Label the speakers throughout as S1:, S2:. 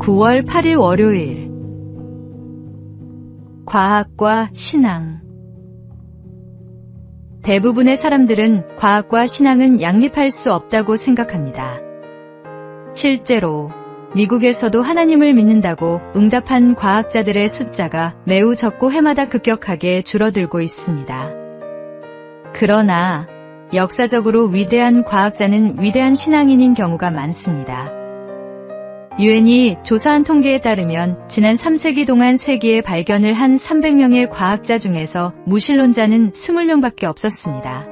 S1: 9월 8일 월요일. 과학과 신앙. 대부분의 사람들은 과학과 신앙은 양립할 수 없다고 생각합니다. 실제로 미국에서도 하나님을 믿는다고 응답한 과학자들의 숫자가 매우 적고 해마다 급격하게 줄어들고 있습니다. 그러나 역사적으로 위대한 과학자는 위대한 신앙인인 경우가 많습니다. 유엔이 조사한 통계에 따르면 지난 3세기 동안 세계에 발견을 한 300명의 과학자 중에서 무신론자는 20명밖에 없었습니다.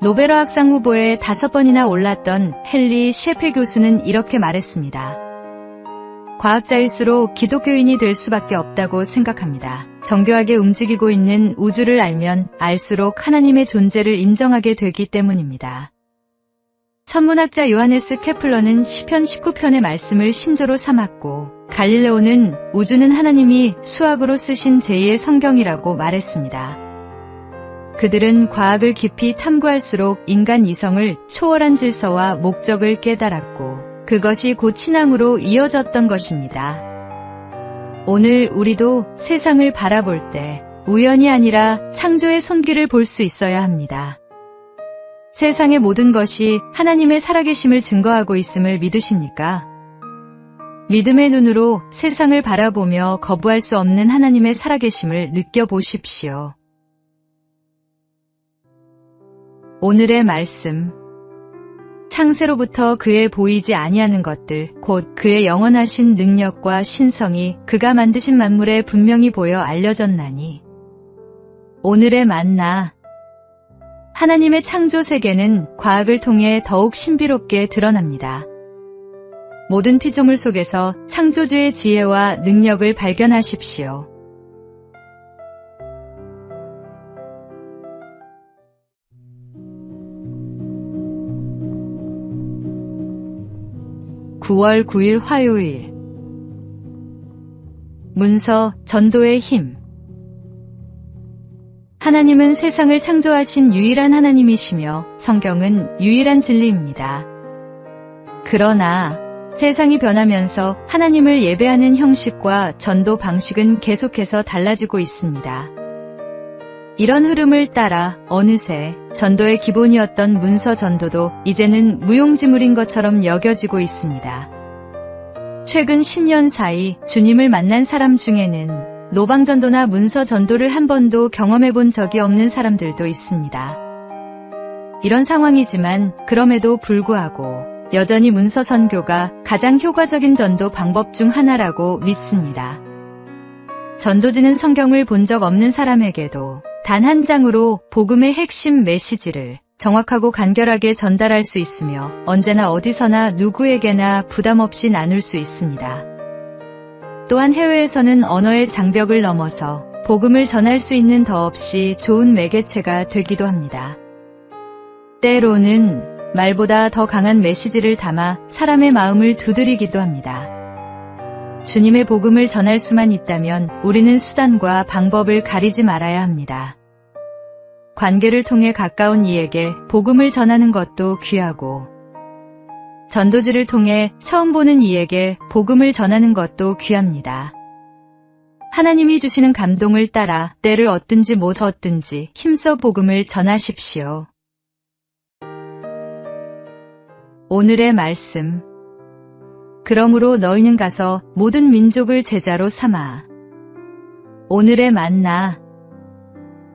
S1: 노벨화학상 후보에 5번이나 올랐던 헨리 셰페 교수는 이렇게 말했습니다. 과학자일수록 기독교인이 될 수밖에 없다고 생각합니다. 정교하게 움직이고 있는 우주를 알면 알수록 하나님의 존재를 인정하게 되기 때문입니다. 천문학자 요하네스 케플러는 시편 19편의 말씀을 신조로 삼았고, 갈릴레오는 우주는 하나님이 수학으로 쓰신 제2의 성경이라고 말했습니다. 그들은 과학을 깊이 탐구할수록 인간 이성을 초월한 질서와 목적을 깨달았고, 그것이 곧 신앙으로 이어졌던 것입니다. 오늘 우리도 세상을 바라볼 때 우연이 아니라 창조의 손길을 볼 수 있어야 합니다. 세상의 모든 것이 하나님의 살아계심을 증거하고 있음을 믿으십니까? 믿음의 눈으로 세상을 바라보며 거부할 수 없는 하나님의 살아계심을 느껴보십시오. 오늘의 말씀. 창세로부터 그의 보이지 아니하는 것들, 곧 그의 영원하신 능력과 신성이 그가 만드신 만물에 분명히 보여 알려졌나니. 오늘의 만나. 하나님의 창조 세계는 과학을 통해 더욱 신비롭게 드러납니다. 모든 피조물 속에서 창조주의 지혜와 능력을 발견하십시오. (9월 9일) 화요일. 문서 전도의 힘. 하나님은 세상을 창조하신 유일한 하나님이시며 성경은 유일한 진리입니다. 그러나 세상이 변하면서 하나님을 예배하는 형식과 전도 방식은 계속해서 달라지고 있습니다. 이런 흐름을 따라 어느새 전도의 기본이었던 문서 전도도 이제는 무용지물인 것처럼 여겨지고 있습니다. 최근 10년 사이 주님을 만난 사람 중에는 노방전도나 문서 전도를 한 번도 경험해본 적이 없는 사람들도 있습니다. 이런 상황이지만 그럼에도 불구하고 여전히 문서 선교가 가장 효과적인 전도 방법 중 하나라고 믿습니다. 전도지는 성경을 본 적 없는 사람에게도 단 한 장으로 복음의 핵심 메시지를 정확하고 간결하게 전달할 수 있으며 언제나 어디서나 누구에게나 부담 없이 나눌 수 있습니다. 또한 해외에서는 언어의 장벽을 넘어서 복음을 전할 수 있는 더없이 좋은 매개체가 되기도 합니다. 때로는 말보다 더 강한 메시지를 담아 사람의 마음을 두드리기도 합니다. 주님의 복음을 전할 수만 있다면 우리는 수단과 방법을 가리지 말아야 합니다. 관계를 통해 가까운 이에게 복음을 전하는 것도 귀하고, 전도지를 통해 처음 보는 이에게 복음을 전하는 것도 귀합니다. 하나님이 주시는 감동을 따라 때를 얻든지 못 얻든지 힘써 복음을 전하십시오. 오늘의 말씀. 그러므로 너희는 가서 모든 민족을 제자로 삼아. 오늘의 만나.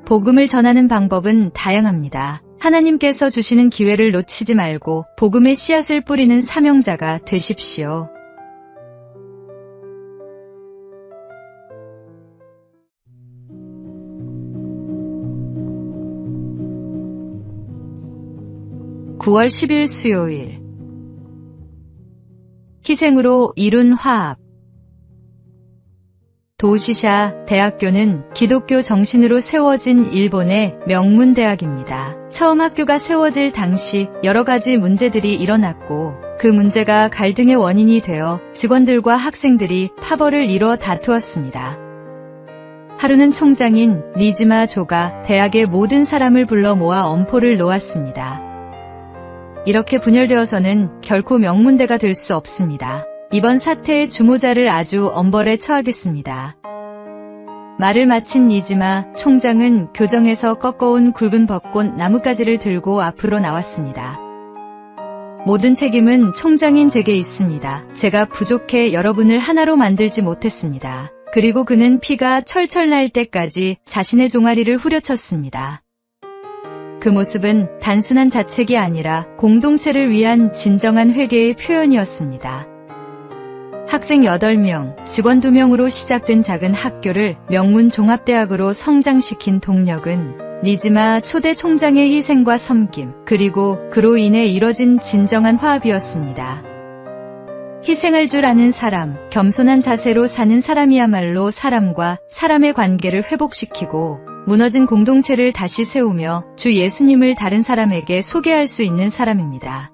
S1: 복음을 전하는 방법은 다양합니다. 하나님께서 주시는 기회를 놓치지 말고 복음의 씨앗을 뿌리는 사명자가 되십시오. (9월 10일) 수요일. 희생으로 이룬 화합. 도시샤 대학교는 기독교 정신으로 세워진 일본의 명문대학입니다. 처음 학교가 세워질 당시 여러 가지 문제들이 일어났고, 그 문제가 갈등의 원인이 되어 직원들과 학생들이 파벌을 이뤄 다투었습니다. 하루는 총장인 니즈마 조가 대학의 모든 사람을 불러 모아 엄포를 놓았습니다. 이렇게 분열되어서는 결코 명문대가 될 수 없습니다. 이번 사태의 주모자를 아주 엄벌에 처하겠습니다. 말을 마친 니지마 총장은 교정에서 꺾어온 굵은 벚꽃 나뭇가지를 들고 앞으로 나왔습니다. 모든 책임은 총장인 제게 있습니다. 제가 부족해 여러분을 하나로 만들지 못했습니다. 그리고 그는 피가 철철 날 때까지 자신의 종아리를 후려쳤습니다. 그 모습은 단순한 자책이 아니라 공동체를 위한 진정한 회개의 표현이었습니다. 학생 8명, 직원 2명으로 시작된 작은 학교를 명문 종합대학으로 성장시킨 동력은 니지마 초대 총장의 희생과 섬김, 그리고 그로 인해 이뤄진 진정한 화합이었습니다. 희생할 줄 아는 사람, 겸손한 자세로 사는 사람이야말로 사람과 사람의 관계를 회복시키고 무너진 공동체를 다시 세우며 주 예수님을 다른 사람에게 소개할 수 있는 사람입니다.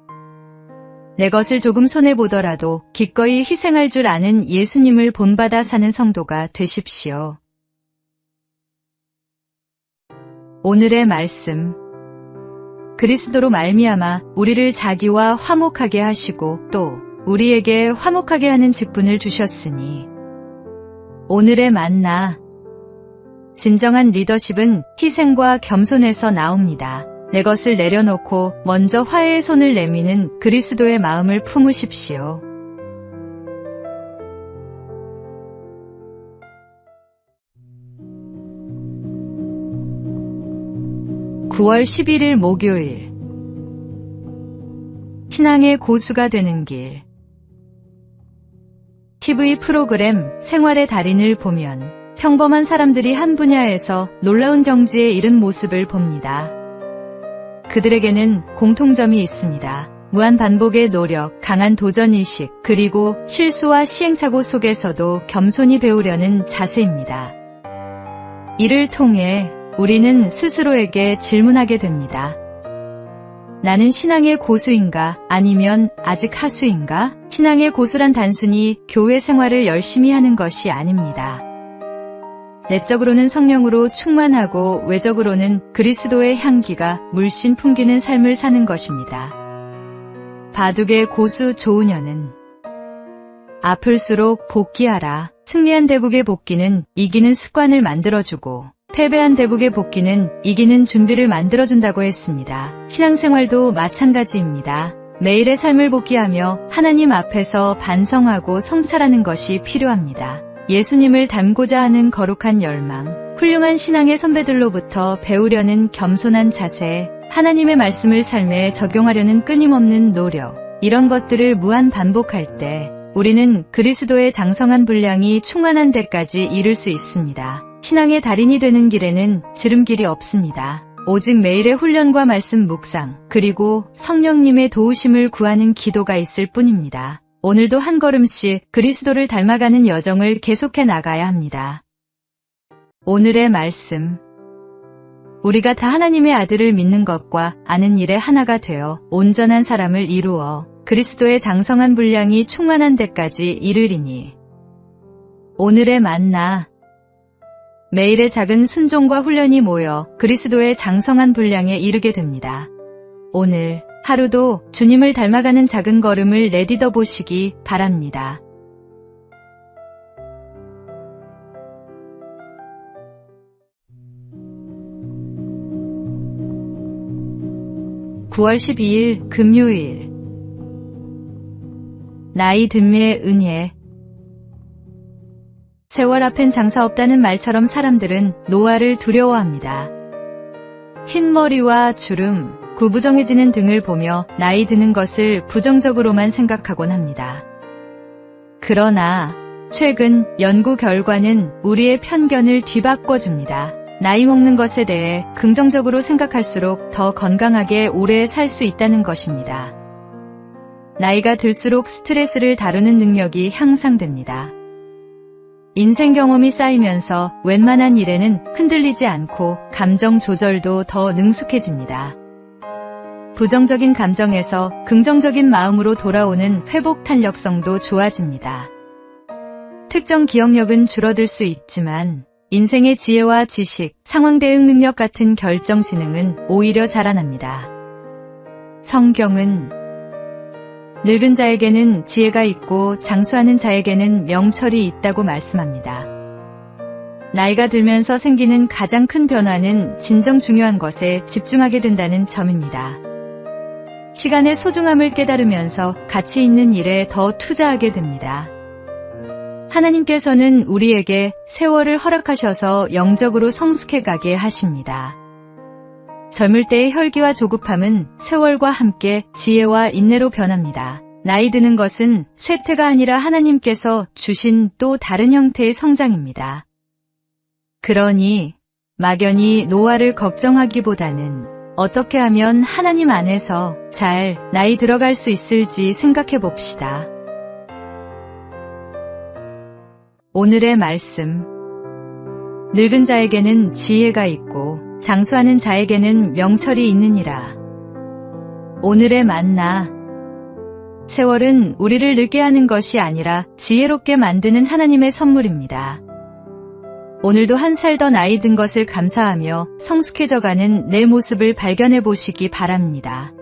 S1: 내 것을 조금 손해보더라도 기꺼이 희생할 줄 아는 예수님을 본받아 사는 성도가 되십시오. 오늘의 말씀. 그리스도로 말미암아 우리를 자기와 화목하게 하시고 또 우리에게 화목하게 하는 직분을 주셨으니. 오늘의 만나. 진정한 리더십은 희생과 겸손에서 나옵니다. 내 것을 내려놓고 먼저 화해의 손을 내미는 그리스도의 마음을 품으십시오. (9월 11일) 목요일. 신앙의 고수가 되는 길. TV 프로그램 생활의 달인을 보면 평범한 사람들이 한 분야에서 놀라운 경지에 이른 모습을 봅니다. 그들에게는 공통점이 있습니다. 무한 반복의 노력, 강한 도전의식, 그리고 실수와 시행착오 속에서도 겸손히 배우려는 자세입니다. 이를 통해 우리는 스스로에게 질문하게 됩니다. 나는 신앙의 고수인가? 아니면 아직 하수인가? 신앙의 고수란 단순히 교회 생활을 열심히 하는 것이 아닙니다. 내적으로는 성령으로 충만하고 외적으로는 그리스도의 향기가 물씬 풍기는 삶을 사는 것입니다. 바둑의 고수 조은현은 아플수록 복귀하라. 승리한 대국의 복귀는 이기는 습관을 만들어주고 패배한 대국의 복귀는 이기는 준비를 만들어준다고 했습니다. 신앙생활도 마찬가지입니다. 매일의 삶을 복귀하며 하나님 앞에서 반성하고 성찰하는 것이 필요합니다. 예수님을 닮고자 하는 거룩한 열망, 훌륭한 신앙의 선배들로부터 배우려는 겸손한 자세, 하나님의 말씀을 삶에 적용하려는 끊임없는 노력, 이런 것들을 무한 반복할 때 우리는 그리스도의 장성한 분량이 충만한 데까지 이를 수 있습니다. 신앙의 달인이 되는 길에는 지름길이 없습니다. 오직 매일의 훈련과 말씀 묵상, 그리고 성령님의 도우심을 구하는 기도가 있을 뿐입니다. 오늘도 한 걸음씩 그리스도를 닮아가는 여정을 계속해 나가야 합니다. 오늘의 말씀. 우리가 다 하나님의 아들을 믿는 것과 아는 일에 하나가 되어 온전한 사람을 이루어 그리스도의 장성한 분량이 충만한 데까지 이르리니. 오늘의 만나. 매일의 작은 순종과 훈련이 모여 그리스도의 장성한 분량에 이르게 됩니다. 오늘 하루도 주님을 닮아가는 작은 걸음을 내딛어 보시기 바랍니다. (9월 12일) 금요일. 나이 듦의 은혜. 세월 앞엔 장사 없다는 말처럼 사람들은 노화를 두려워합니다. 흰머리와 주름, 구부정해지는 등을 보며 나이 드는 것을 부정적으로만 생각하곤 합니다. 그러나 최근 연구 결과는 우리의 편견을 뒤바꿔줍니다. 나이 먹는 것에 대해 긍정적으로 생각할수록 더 건강하게 오래 살 수 있다는 것입니다. 나이가 들수록 스트레스를 다루는 능력이 향상됩니다. 인생 경험이 쌓이면서 웬만한 일에는 흔들리지 않고 감정 조절도 더 능숙해집니다. 부정적인 감정에서 긍정적인 마음으로 돌아오는 회복 탄력성도 좋아집니다. 특정 기억력은 줄어들 수 있지만 인생의 지혜와 지식, 상황 대응 능력 같은 결정 지능은 오히려 자라납니다. 성경은 늙은 자에게는 지혜가 있고 장수하는 자에게는 명철이 있다고 말씀합니다. 나이가 들면서 생기는 가장 큰 변화는 진정 중요한 것에 집중하게 된다는 점입니다. 시간의 소중함을 깨달으면서 가치 있는 일에 더 투자하게 됩니다. 하나님께서는 우리에게 세월을 허락하셔서 영적으로 성숙해 가게 하십니다. 젊을 때의 혈기와 조급함은 세월과 함께 지혜와 인내로 변합니다. 나이 드는 것은 쇠퇴가 아니라 하나님께서 주신 또 다른 형태의 성장입니다. 그러니 막연히 노화를 걱정하기보다는 어떻게 하면 하나님 안에서 잘 나이 들어갈 수 있을지 생각해 봅시다. 오늘의 말씀. 늙은 자에게는 지혜가 있고 장수하는 자에게는 명철이 있느니라. 오늘의 만나. 세월은 우리를 늙게 하는 것이 아니라 지혜롭게 만드는 하나님의 선물입니다. 오늘도 한 살 더 나이 든 것을 감사하며 성숙해져가는 내 모습을 발견해 보시기 바랍니다.